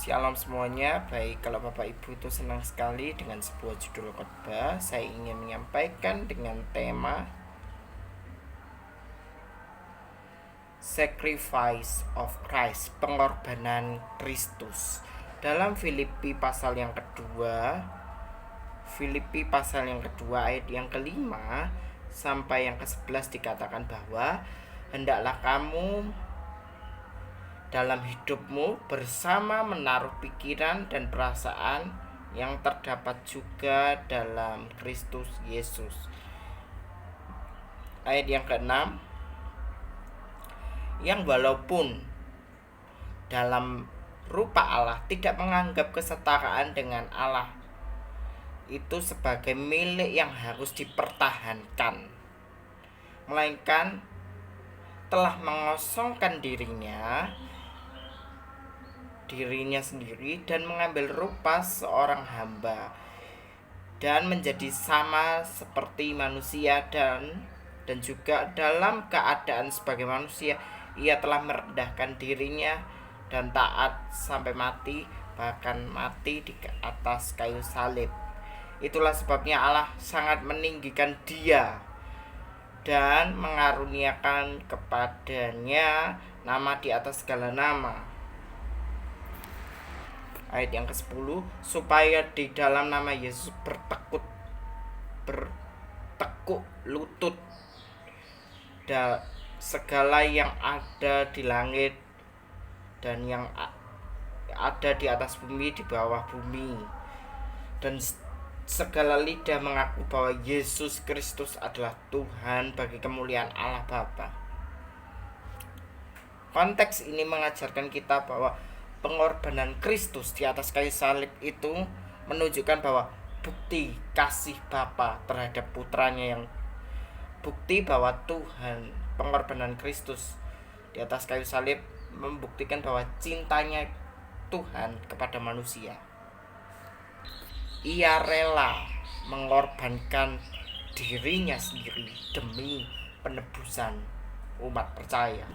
Shalom semuanya. Baik, kalau Bapak Ibu itu senang sekali dengan sebuah judul khotbah, saya ingin menyampaikan dengan tema Sacrifice of Christ, pengorbanan Kristus. Dalam Filipi pasal yang kedua ayat yang kelima sampai yang ke-11 dikatakan bahwa hendaklah kamu dalam hidupmu bersama menaruh pikiran dan perasaan yang terdapat juga dalam Kristus Yesus. Ayat yang ke-6, yang walaupun dalam rupa Allah tidak menganggap kesetaraan dengan Allah itu sebagai milik yang harus dipertahankan, melainkan telah mengosongkan dirinya sendiri dan mengambil rupa seorang hamba dan menjadi sama seperti manusia dan juga dalam keadaan sebagai manusia ia telah merendahkan dirinya dan taat sampai mati, bahkan mati di atas kayu salib. Itulah sebabnya Allah sangat meninggikan dia dan mengaruniakan kepadanya nama di atas segala nama. Ayat yang ke-10, supaya di dalam nama Yesus bertekuk lutut segala yang ada di langit dan yang ada di atas bumi, di bawah bumi, dan segala lidah mengaku bahwa Yesus Kristus adalah Tuhan bagi kemuliaan Allah Bapa. Konteks ini mengajarkan kita bahwa pengorbanan Kristus di atas kayu salib itu menunjukkan bahwa bukti kasih Bapa terhadap putranya, yang bukti bahwa pengorbanan Kristus di atas kayu salib membuktikan bahwa cintanya Tuhan kepada manusia. Ia rela mengorbankan dirinya sendiri demi penebusan umat percaya.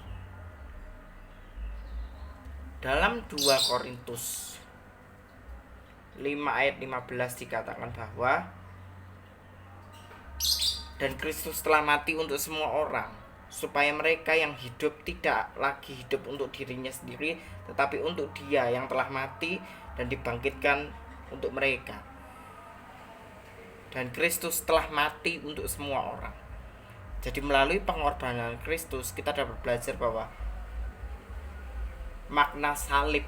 Dalam 2 Korintus 5 ayat 15 dikatakan bahwa dan Kristus telah mati untuk semua orang, supaya mereka yang hidup tidak lagi hidup untuk dirinya sendiri, tetapi untuk Dia yang telah mati dan dibangkitkan untuk mereka. Dan Kristus telah mati untuk semua orang. Jadi melalui pengorbanan Kristus kita dapat belajar bahwa makna salib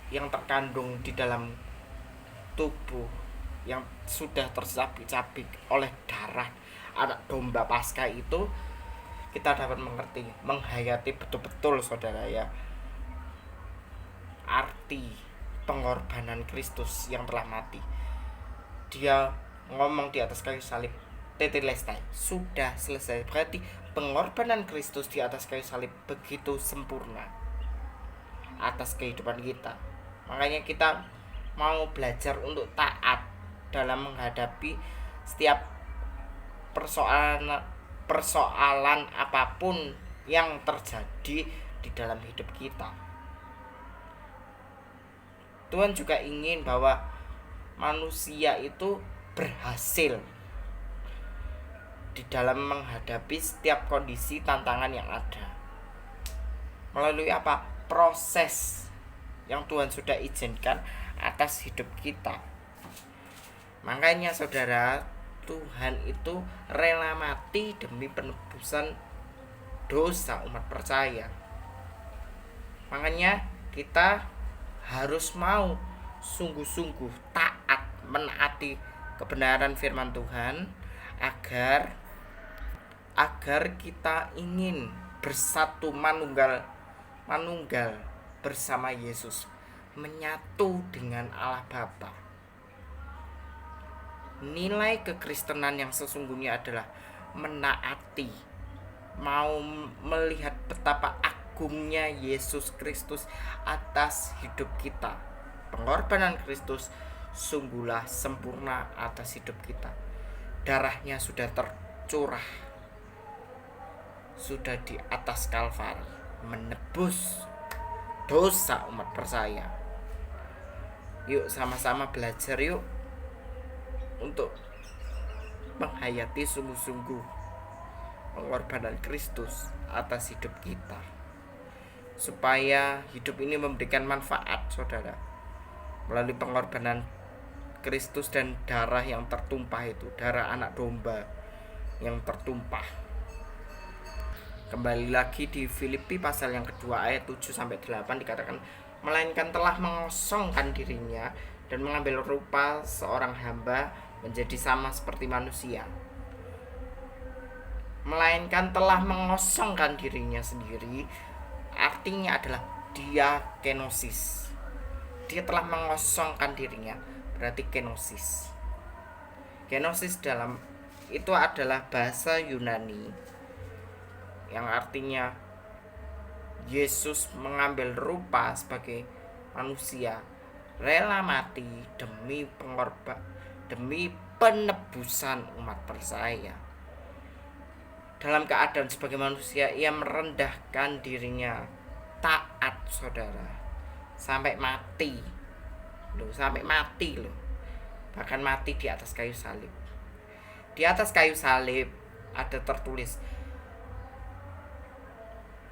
yang terkandung di dalam tubuh yang sudah tercabik-cabik oleh darah anak domba Paskah itu kita dapat mengerti, menghayati betul-betul saudara ya, arti pengorbanan Kristus yang telah mati. Dia ngomong di atas kayu salib, tetelestai, sudah selesai. Berarti pengorbanan Kristus di atas kayu salib begitu sempurna atas kehidupan kita. Makanya kita mau belajar untuk taat dalam menghadapi setiap persoalan apapun yang terjadi di dalam hidup kita. Tuhan juga ingin bahwa manusia itu berhasil di dalam menghadapi setiap kondisi tantangan yang ada. Melalui apa? Proses yang Tuhan sudah izinkan atas hidup kita. Makanya saudara, Tuhan itu rela mati demi penebusan dosa umat percaya. Makanya kita harus mau sungguh-sungguh taat menaati kebenaran firman Tuhan agar kita ingin bersatu manunggal bersama Yesus, menyatu dengan Allah Bapa. Nilai kekristenan yang sesungguhnya adalah menaati, mau melihat betapa agungnya Yesus Kristus atas hidup kita. Pengorbanan Kristus sungguhlah sempurna atas hidup kita. Darahnya sudah tercurah, sudah di atas Kalvari, menebus dosa umat percaya. Yuk sama-sama belajar yuk untuk menghayati sungguh-sungguh pengorbanan Kristus atas hidup kita, supaya hidup ini memberikan manfaat, saudara, melalui pengorbanan Kristus dan darah yang tertumpah itu, darah anak domba yang tertumpah. Kembali lagi di Filipi pasal yang kedua ayat 7-8 dikatakan, melainkan telah mengosongkan dirinya dan mengambil rupa seorang hamba, menjadi sama seperti manusia. Melainkan telah mengosongkan dirinya sendiri, artinya adalah diakenosis. Dia telah mengosongkan dirinya, berarti kenosis. Kenosis dalam itu adalah bahasa Yunani yang artinya Yesus mengambil rupa sebagai manusia, rela mati demi penebusan umat percaya. Dalam keadaan sebagai manusia, ia merendahkan dirinya, taat, saudara, sampai mati loh, bahkan mati di atas kayu salib. Di atas kayu salib ada tertulis,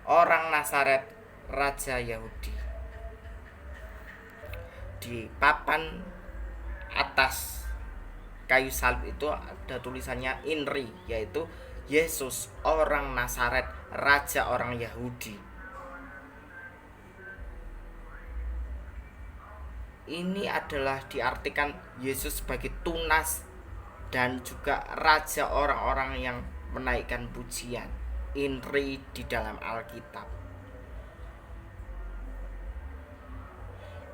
orang Nazaret, raja Yahudi. Di papan atas kayu salib itu ada tulisannya INRI, yaitu Yesus orang Nazaret, raja orang Yahudi. Ini adalah diartikan Yesus sebagai tunas dan juga raja orang-orang yang menaikkan pujian. INRI di dalam Alkitab.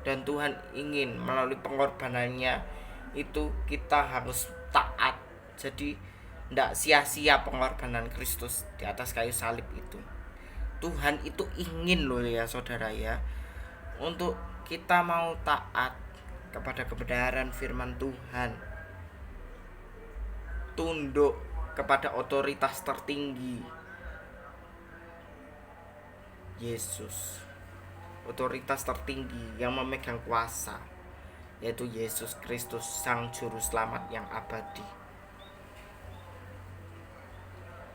Dan Tuhan ingin melalui pengorbanannya itu kita harus taat. Jadi tidak sia-sia pengorbanan Kristus di atas kayu salib itu. Tuhan itu ingin loh ya saudara ya, untuk kita mau taat kepada kebenaran firman Tuhan, tunduk kepada otoritas tertinggi Yesus, otoritas tertinggi yang memegang kuasa, yaitu Yesus Kristus, Sang Juru Selamat yang abadi.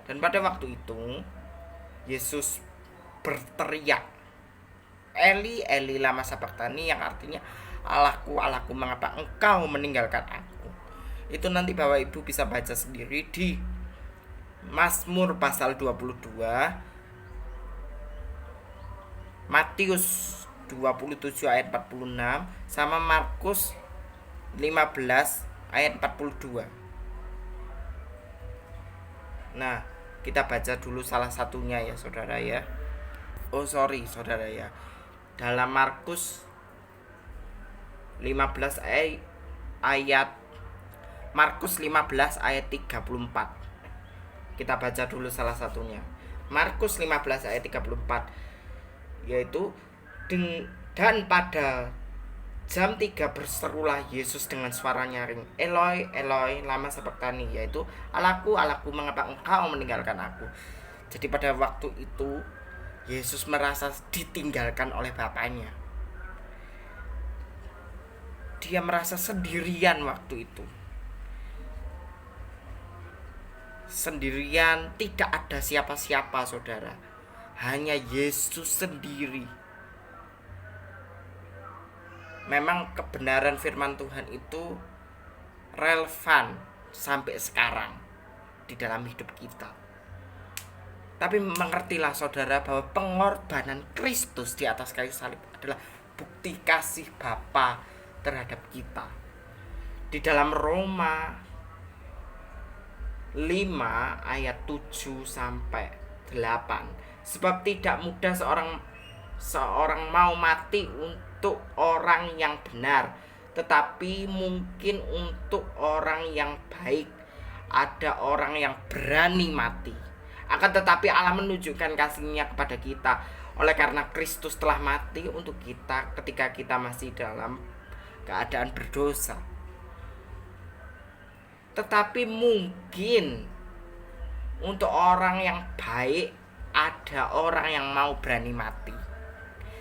Dan pada waktu itu Yesus berteriak, Eli Eli lama sabachthani, yang artinya Allahku Allahku mengapa engkau meninggalkan aku. Itu nanti Bapak Ibu bisa baca sendiri di Mazmur pasal 22, Matius 27 ayat 46, sama Markus 15 ayat 42. Nah, kita baca dulu salah satunya ya saudara ya. Saudara ya. Dalam Markus 15 ayat Markus 15 ayat 34. Kita baca dulu salah satunya. Markus 15 ayat 34, yaitu dan pada jam 3 berserulah Yesus dengan suara nyaring, Eloi Eloi lama sabachthani, yaitu Allahku Allahku mengapa engkau meninggalkan aku. Jadi pada waktu itu Yesus merasa ditinggalkan oleh Bapaknya. Dia merasa sendirian waktu itu. Sendirian, tidak ada siapa-siapa saudara. Hanya Yesus sendiri. Memang kebenaran firman Tuhan itu relevan sampai sekarang di dalam hidup kita. Tapi mengertilah saudara bahwa pengorbanan Kristus di atas kayu salib adalah bukti kasih Bapa terhadap kita. Di dalam Roma 5 ayat 7 sampai 8. Sebab tidak mudah seorang mau mati untuk orang yang benar, tetapi mungkin untuk orang yang baik ada orang yang berani mati. Akan tetapi Allah menunjukkan kasih-Nya kepada kita oleh karena Kristus telah mati untuk kita ketika kita masih dalam keadaan berdosa. Tetapi mungkin untuk orang yang baik ada orang yang mau berani mati.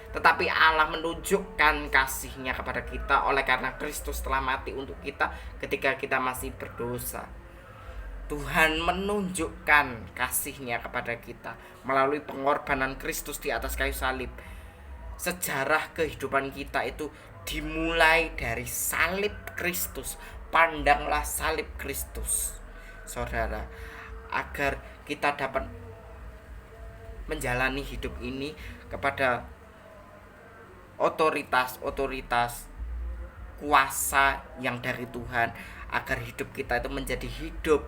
Tetapi Allah menunjukkan kasih-Nya kepada kita oleh karena Kristus telah mati untuk kita ketika kita masih berdosa. Tuhan menunjukkan kasih-Nya kepada kita melalui pengorbanan Kristus di atas kayu salib. Sejarah kehidupan kita itu dimulai dari salib Kristus. Pandanglah salib Kristus, saudara, agar kita dapat menjalani hidup ini kepada otoritas kuasa yang dari Tuhan, agar hidup kita itu menjadi hidup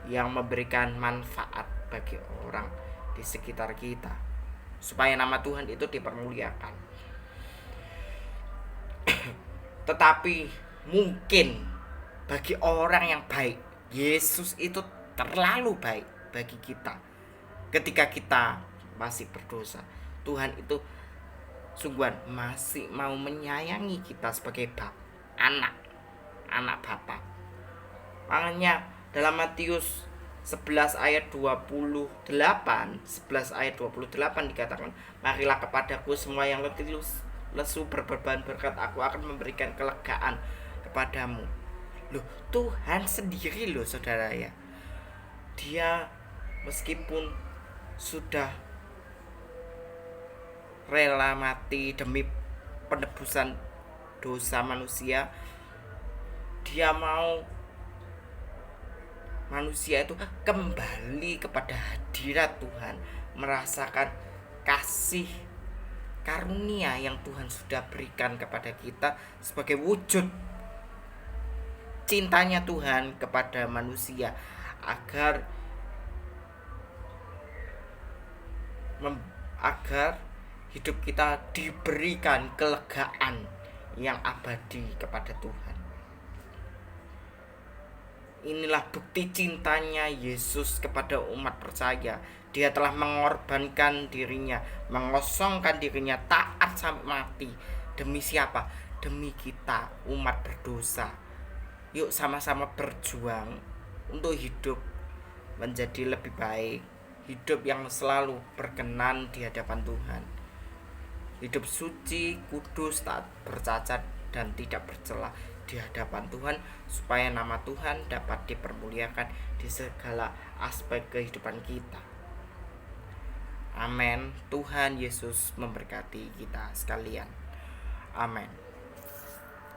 yang memberikan manfaat bagi orang di sekitar kita, supaya nama Tuhan itu dipermuliakan. Tetapi mungkin bagi orang yang baik, Yesus itu terlalu baik bagi kita. Ketika kita masih berdosa, Tuhan itu sungguhan masih mau menyayangi kita sebagai anak Bapa. Makanya dalam Matius 11 ayat 28 dikatakan, marilah kepadaku semua yang letih lesu berbeban berkat, aku akan memberikan kelegaan kepadamu. Loh, Tuhan sendiri loh, saudara ya. Dia meskipun sudah rela mati demi penebusan dosa manusia, Dia mau manusia itu kembali kepada hadirat Tuhan, merasakan kasih karunia yang Tuhan sudah berikan kepada kita sebagai wujud cintanya Tuhan kepada manusia, agar hidup kita diberikan kelegaan yang abadi kepada Tuhan. Inilah bukti cintanya Yesus kepada umat percaya. Dia telah mengorbankan dirinya, mengosongkan dirinya, taat sampai mati. Demi siapa? Demi kita, umat berdosa. Yuk sama-sama berjuang untuk hidup menjadi lebih baik, hidup yang selalu berkenan di hadapan Tuhan, hidup suci, kudus, tak bercacat dan tidak bercela di hadapan Tuhan, supaya nama Tuhan dapat dipermuliakan di segala aspek kehidupan kita. Amin. Tuhan Yesus memberkati kita sekalian. Amin.